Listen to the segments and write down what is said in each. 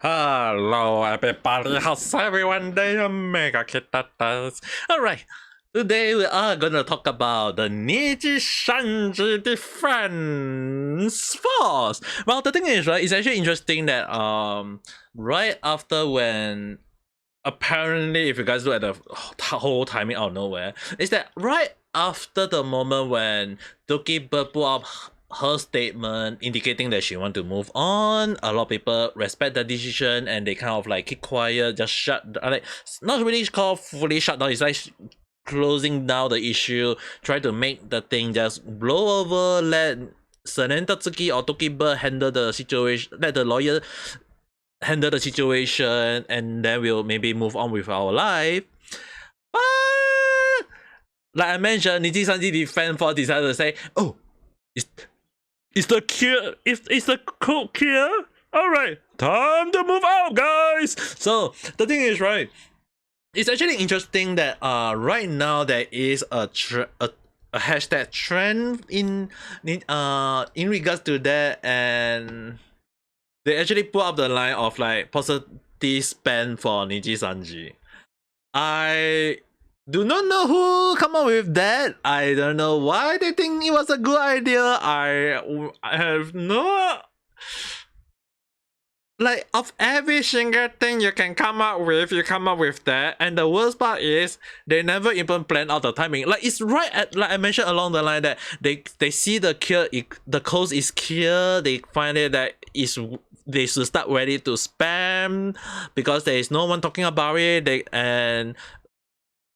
Hello everybody, how's everyone doing? Mega Kittatas. Alright, today we are gonna talk about the Nijisanji Defense Force. Well, the thing is, right, it's actually interesting that right after when apparently, if you guys look at the whole timing out of nowhere, is that right after the moment when Dokibird put up her statement indicating that she want to move on, a lot of people respect the decision and they kind of like keep quiet, just shut, like not really called fully shut down, it's like closing down the issue, try to make the thing just blow over, let Senentatsuki or Dokibird handle the situation, let the lawyer handle the situation, and then we'll maybe move on with our life. But like I mentioned, Nijisanji Defend Force decided to say, "Oh, it's the cure. It's the cold cure. All right, time to move out, guys." So the thing is, right, it's actually interesting that right now there is a hashtag trend in regards to that, and they actually put up the line of like positive spam for Nijisanji. I do not know who come up with that. I don't know why they think it was a good idea. I have no, like, of every single thing you can come up with, you come up with that. And the worst part is they never even plan out the timing. Like, it's right at, like I mentioned along the line, that they see the cure, the coast is clear, they find it that they should start ready to spam because there is no one talking about it. And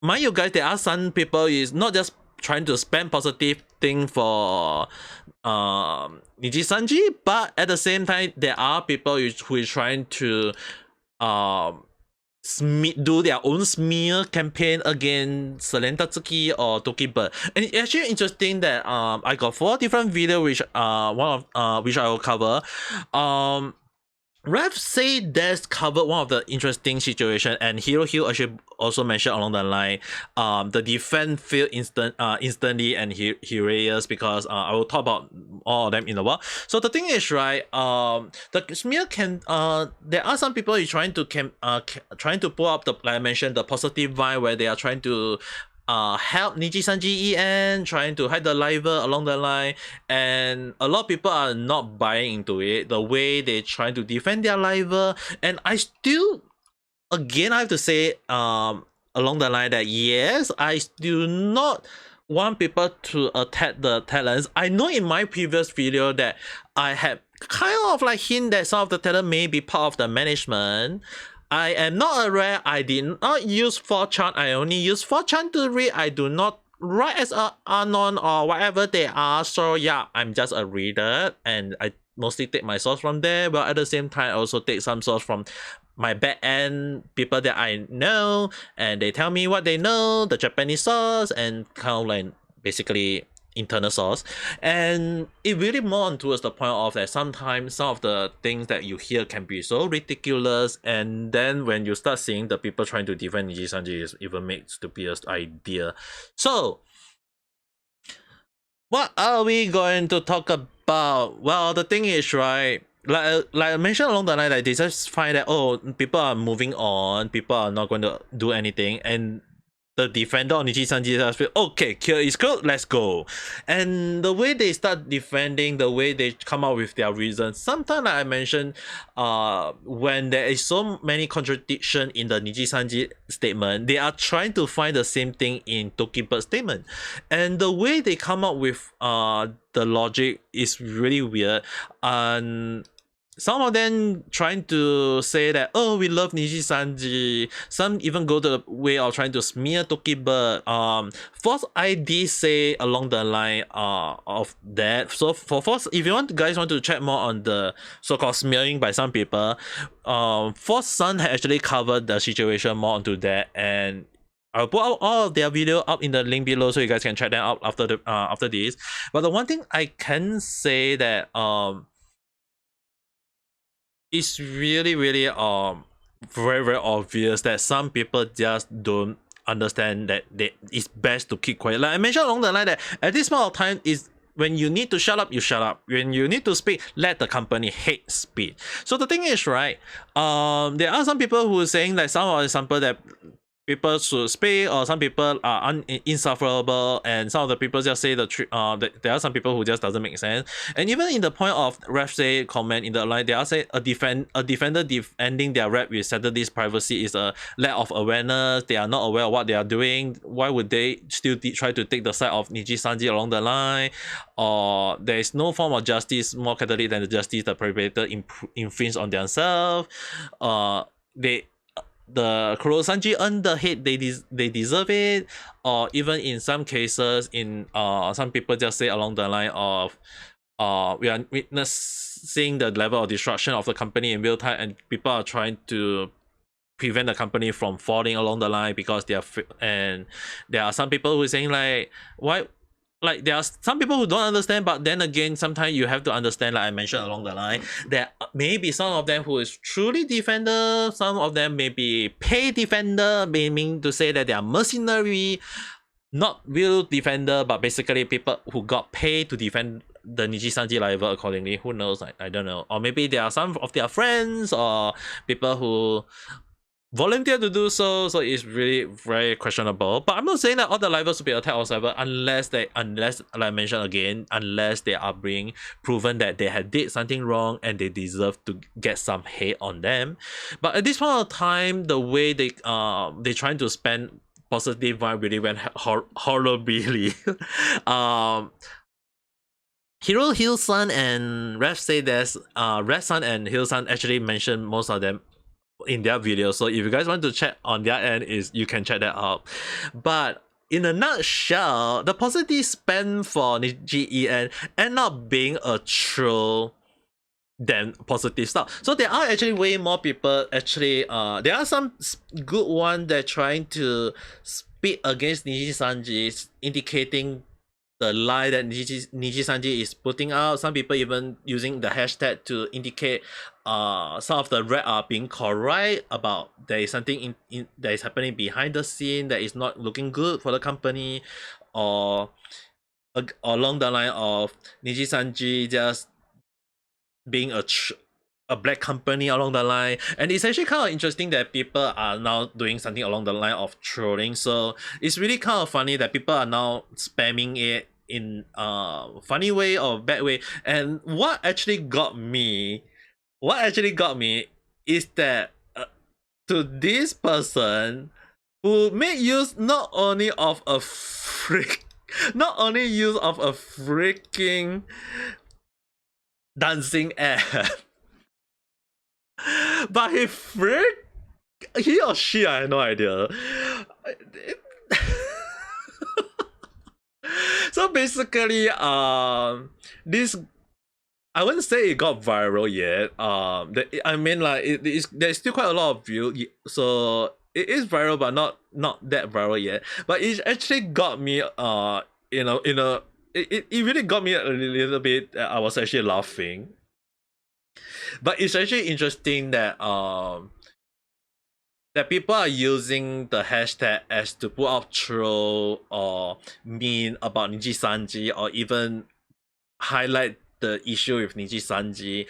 mind you guys, there are some people is not just trying to spam positive thing for Nijisanji, but at the same time there are people who is trying to do their own smear campaign against Senentatsuki or Dokibird. And it's actually interesting that I got 4 different videos which which I will cover. Rev say that's covered one of the interesting situation, and Hero Hill actually also mentioned along the line the defense failed instantly and hilarious, because I will talk about all of them in a while. So the thing is, right, the smear can there are some people who trying to trying to pull up the, like I mentioned, the positive vibe where they are trying to help Nijisanji EN, trying to hide the liver along the line, and a lot of people are not buying into it, the way they try to defend their liver. And I still, again, I have to say along the line that yes, I do not want people to attack the talents. I know in my previous video that I had kind of like hint that some of the talent may be part of the management. I am not aware. I did not use 4chan. I only use 4chan to read. I do not write as a anon or whatever they are. So yeah, I'm just a reader, and I mostly take my source from there. But at the same time, I also take some source from my back end people that I know, and they tell me what they know, the Japanese source, and kind of like basically internal source. And it really more on towards the point of that sometimes some of the things that you hear can be so ridiculous, and then when you start seeing the people trying to defend Nijisanji, is even makes the stupidest idea. So what are we going to talk about? Well, the thing is, right, like I mentioned along the line, like they just find that, oh, people are moving on, people are not going to do anything, and the defender on Nijisanji just feel, okay, cure is good, let's go. And the way they start defending, the way they come up with their reasons, sometimes, like I mentioned, when there is so many contradiction in the Nijisanji statement, they are trying to find the same thing in Dokibird's statement. And the way they come up with the logic is really weird. And some of them trying to say that, oh, we love Nijisanji. Some even go to the way of trying to smear Dokibird. FalseEyeD say along the line of that. So for False, if you guys want to check more on the so-called smearing by some people, False Sun had actually covered the situation more onto that, and I'll put out all of their video up in the link below so you guys can check them out after the after this. But the one thing I can say that it's really very very obvious that some people just don't understand that it's best to keep quiet. Like I mentioned along the line that at this point of time, is when you need to shut up, you shut up. When you need to speak, let the company hate speed. So the thing is, right, there are some people who are saying like some example that people should speak, or some people are insufferable, and some of the people just say there are some people who just doesn't make sense. And even in the point of ref say comment in the line, they are say a defender defending their rep with Saturday's privacy is a lack of awareness. They are not aware of what they are doing. Why would they still try to take the side of Nijisanji along the line? Or there is no form of justice more catholic than the justice the perpetrator infringe on themselves. The Kurosanji earned the hate they deserve it, or even in some cases, some people just say along the line of we are witnessing the level of destruction of the company in real time, and people are trying to prevent the company from falling along the line because and there are some people who are saying like, why, like there are some people who don't understand, but then again sometimes you have to understand, like I mentioned along the line, that maybe some of them who is truly defender, some of them may be paid defender, meaning to say that they are mercenary, not real defender, but basically people who got paid to defend the Nijisanji level accordingly. Who knows? I don't know. Or maybe there are some of their friends or people who volunteer to do so, so it's really very questionable. But I'm not saying that all the levels will be attacked or whatever, unless like I mentioned again, unless they are being proven that they had did something wrong and they deserve to get some hate on them. But at this point of time, the way they trying to spend positive vibe really went horribly. Hero Hill-san and Ref say there's Red-san and Hill-san actually mentioned most of them in their video, so if you guys want to check on their end, you can check that out. But in a nutshell, the positive spend for Niji end up being a troll than positive stuff. So there are actually way more people actually there are some good ones that trying to speak against Nijisanji, indicating the lie that Nijisanji is putting out. Some people even using the hashtag to indicate some of the red are being correct about there is something that is happening behind the scene that is not looking good for the company, or along the line of Nijisanji just being a black company along the line. And it's actually kind of interesting that people are now doing something along the line of trolling. So it's really kind of funny that people are now spamming it in a funny way or bad way. And what actually got me is that to this person who made use not only of a freaking dancing app, but he or she, I have no idea. So basically, this, I wouldn't say it got viral yet. I mean, like there's still quite a lot of views, so it is viral, but not that viral yet. But it actually got me, it really got me a little bit. I was actually laughing. But it's actually interesting that that people are using the hashtag as to put out troll or mean about Nijisanji, or even highlight the issue with Nijisanji,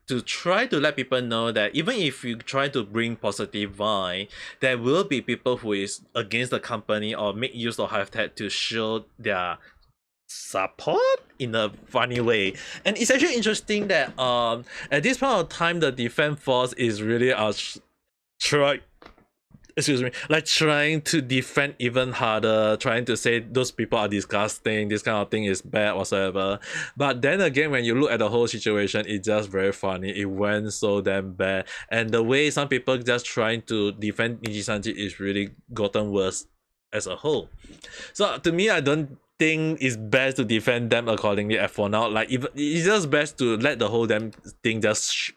to try to let people know that even if you try to bring positive vibe, there will be people who is against the company or make use of hashtag to show their support in a funny way. And it's actually interesting that at this point of time, the Defend Force is really trying to defend even harder, trying to say those people are disgusting, this kind of thing is bad whatsoever. But then again, when you look at the whole situation, it's just very funny. It went so damn bad, and the way some people just trying to defend Nijisanji is really gotten worse as a whole. So to me, I don't think it's best to defend them accordingly for now. Like, even it's just best to let the whole damn thing just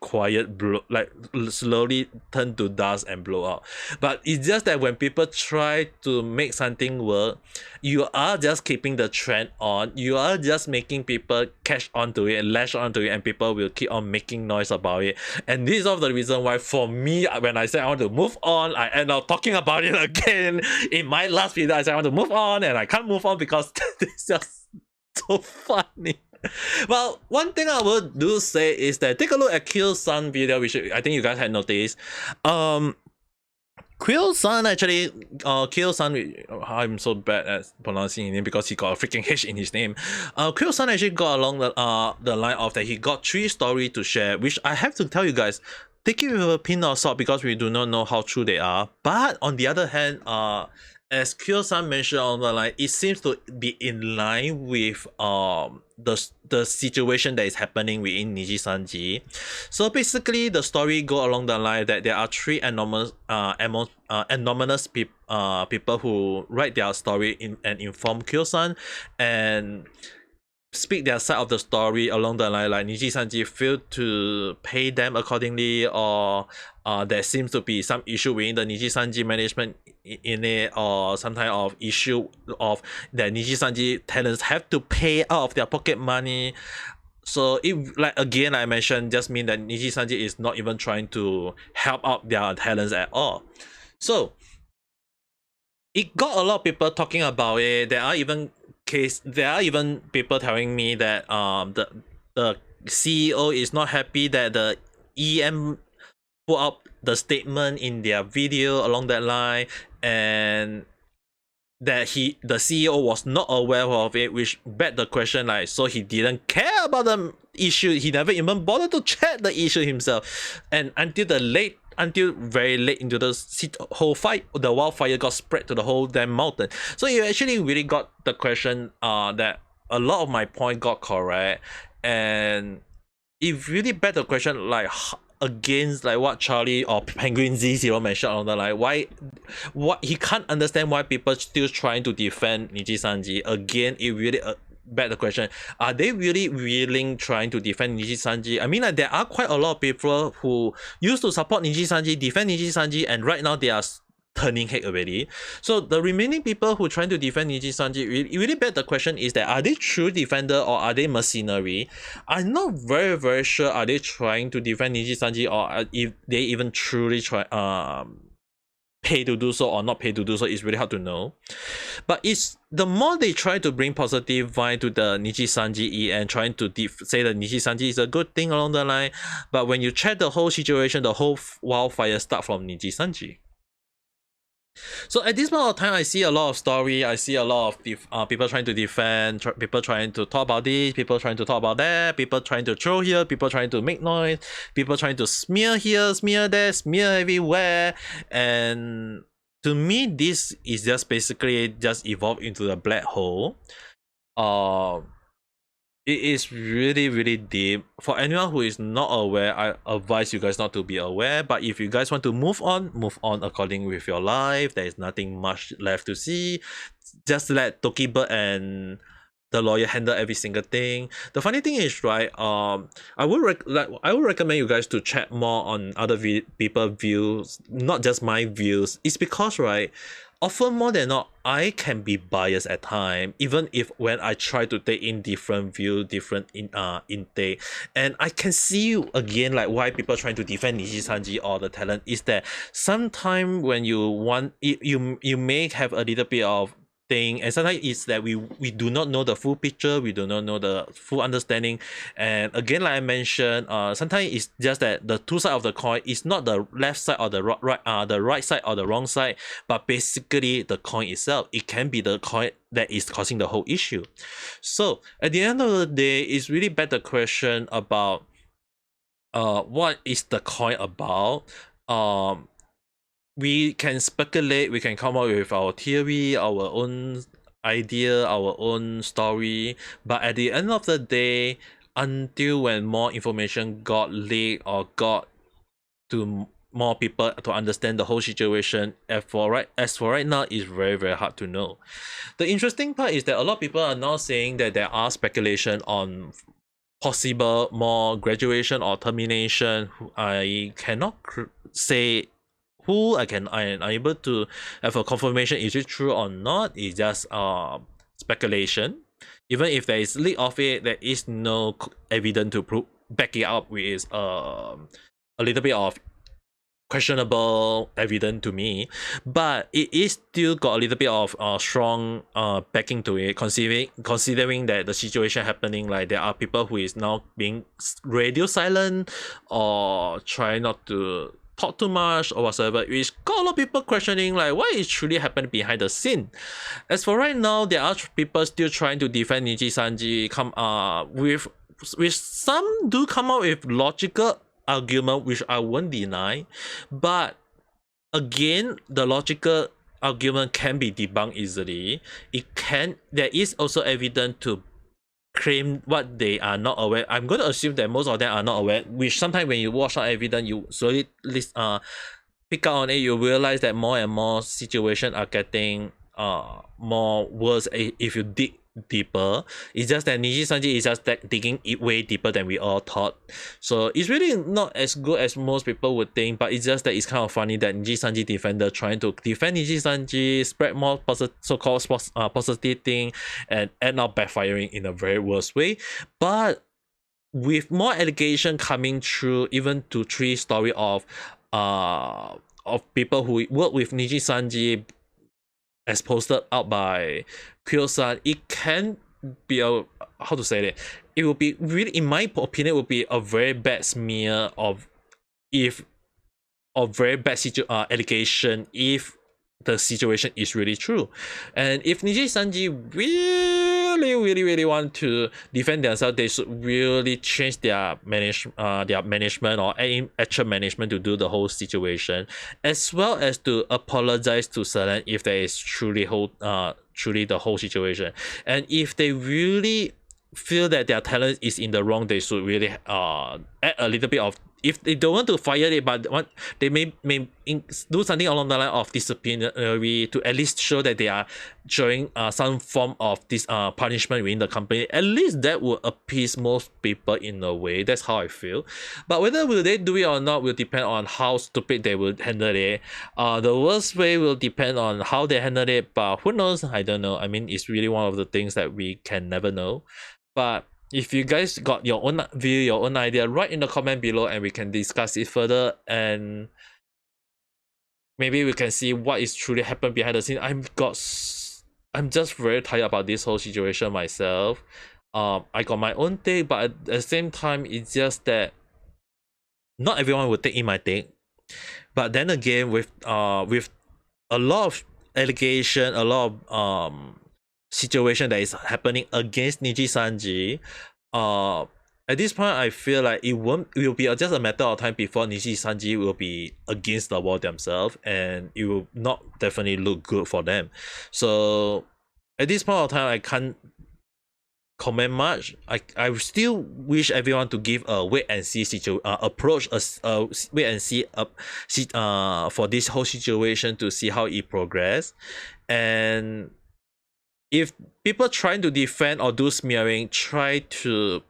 slowly turn to dust and blow out. But it's just that when people try to make something work, you are just keeping the trend on. You are just making people catch onto it and latch onto it, and people will keep on making noise about it. And this is all the reason why, for me, when I said I want to move on, I end up talking about it again. In my last video, I said I want to move on, and I can't move on because it's just So funny. Well, one thing I would do say is that take a look at Kill-san video, which I think you guys had noticed. Kill-san actually, Kill-san, I'm so bad at pronouncing his name because he got a freaking H in his name. Kill-san actually got along the line of that he got 3 stories to share, which I have to tell you guys, take it with a pin of salt because we do not know how true they are. But on the other hand, as Kill-san mentioned on the line, it seems to be in line with the situation that is happening within Nijisanji. So basically, the story go along the line that there are 3 anonymous people who write their story and inform Kill-san and speak their side of the story along the line, like Nijisanji failed to pay them accordingly, or there seems to be some issue within the Nijisanji management in it, or some kind of issue of that Nijisanji talents have to pay out of their pocket money. So it, like again I mentioned, just mean that Nijisanji is not even trying to help out their talents at all. So it got a lot of people talking about it. There are even people telling me that the CEO is not happy that the EM put up the statement in their video along that line, and that the CEO was not aware of it, which begged the question, like, so he didn't care about the issue, he never even bothered to check the issue himself, and until very late into the whole fight, the wildfire got spread to the whole damn mountain. So you actually really got the question that a lot of my point got correct, and it really begged the question, like, against like what Charlie or Penguin Z0 mentioned on the line, what he can't understand why people still trying to defend Nijisanji. Again, it really begged the question, are they really willing trying to defend Nijisanji? I mean, like, there are quite a lot of people who used to support Nijisanji, defend Nijisanji, and right now they are turning head already. So the remaining people who trying to defend Nijisanji, really beg the question is that, are they true defender or are they mercenary? I'm not very sure are they trying to defend Nijisanji, or if they even truly try pay to do so or not pay to do so. It's really hard to know. But it's the more they try to bring positive vibe to the Nijisanji and trying to say that Nijisanji is a good thing along the line, but when you check the whole situation, the whole wildfire start from Nijisanji. So at this point of time, I see a lot of story. I see a lot of people trying to defend, people trying to talk about this, people trying to talk about that, people trying to troll here, people trying to make noise, people trying to smear here, smear there, smear everywhere. And to me, this is just basically just evolved into a black hole. It is really deep. For anyone who is not aware, I advise you guys not to be aware. But if you guys want to move on according with your life. There is nothing much left to see. Just let Dokibird and the lawyer handle every single thing. The funny thing is, right, I would recommend you guys to check more on other people views, not just my views. It's because, right, often more than not, I can be biased at time, even if when I try to take in different view, different intake, and I can see again like why people trying to defend Nijisanji or the talent is that sometimes when you want you may have a little bit of thing, and sometimes it's that we do not know the full picture, we do not know the full understanding. And again, like I mentioned, sometimes it's just that the two sides of the coin is not the left side or the right side or the wrong side, but basically the coin itself. It can be the coin that is causing the whole issue. So at the end of the day, it's really better question about what is the coin about. We can speculate, we can come up with our theory, our own idea, our own story, but at the end of the day, until when more information got leaked or got to more people to understand the whole situation, as for right now, it's very hard to know. The interesting part is that a lot of people are now saying that there are speculation on possible more graduation or termination. I cannot say who I am able to have a confirmation is it true or not. It's just speculation. Even if there is leak of it, there is no evidence to back it up with a little bit of questionable evidence to me, but it is still got a little bit of strong backing to it, considering that the situation happening, like there are people who is now being radio silent or try not to talk too much or whatsoever, which got a lot of people questioning like what is truly happening behind the scene. As for right now, there are people still trying to defend Nijisanji, with some do come out with logical argument, which I won't deny, but again, the logical argument can be debunked easily. There is also evidence to claim what they are not aware. I'm going to assume that most of them are not aware, which sometimes when you watch out evidence, you slowly pick up on it, you realize that more and more situations are getting more worse if you dig deeper. It's just that Nijisanji is just digging it way deeper than we all thought. So it's really not as good as most people would think, but it's just that it's kind of funny that Nijisanji defender trying to defend Nijisanji, spread more so-called positive thing, and end up backfiring in a very worse way. But with more allegation coming through, even to 3 story of people who work with Nijisanji as posted out by Kyo-san, it can be a, how to say it, it will be really, in my opinion, will be a very bad smear of very bad allegation if the situation is really true. And if Nijisanji really want to defend themselves, they should really change their management or actual management to do the whole situation, as well as to apologize to Selen if there is truly the whole situation. And if they really feel that their talent is in the wrong, they should really add a little bit of, if they don't want to fire it, but they may do something along the line of disciplinary to at least show that they are showing some form of this punishment within the company. At least that will appease most people in a way. That's how I feel. But whether will they do it or not will depend on how stupid they will handle it. The worst way will depend on how they handle it, but who knows? I don't know. I mean, it's really one of the things that we can never know. But if you guys got your own view, your own idea, write in the comment below and we can discuss it further, and maybe we can see what is truly happened behind the scene. I'm just very tired about this whole situation myself. I got my own take, but at the same time, it's just that not everyone will take in my take. But then again, with a lot of allegation, a lot of situation that is happening against Nijisanji, at this point I feel like it will be just a matter of time before Nijisanji will be against the wall themselves, and it will not definitely look good for them. So at this point of time, I can't comment much. I still wish everyone to give a wait and see approach, a wait and see for this whole situation to see how it progress. And if people trying to defend or do smearing, try to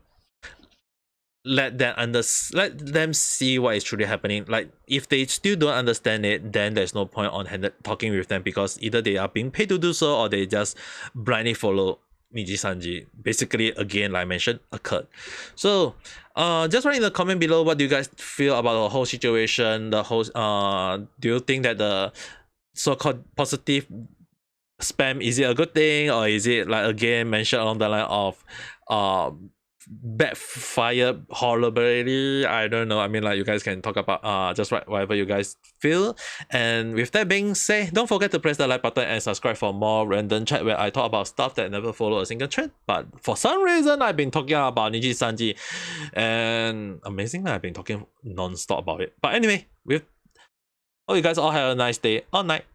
let them see what is truly happening. Like, if they still don't understand it, then there's no point on talking with them, because either they are being paid to do so or they just blindly follow Nijisanji. Basically, again, like I mentioned, occurred. So just write in the comment below, what do you guys feel about the whole situation? The whole do you think that the so-called positive spam, is it a good thing, or is it, like again mentioned, along the line of backfire horribly? I don't know. I mean, like, you guys can talk about just write whatever you guys feel. And with that being said, don't forget to press the like button and subscribe for more random chat where I talk about stuff that never follow a single trend, but for some reason I've been talking about Nijisanji, and amazingly I've been talking non-stop about it. But anyway, hope you guys all have a nice day or night.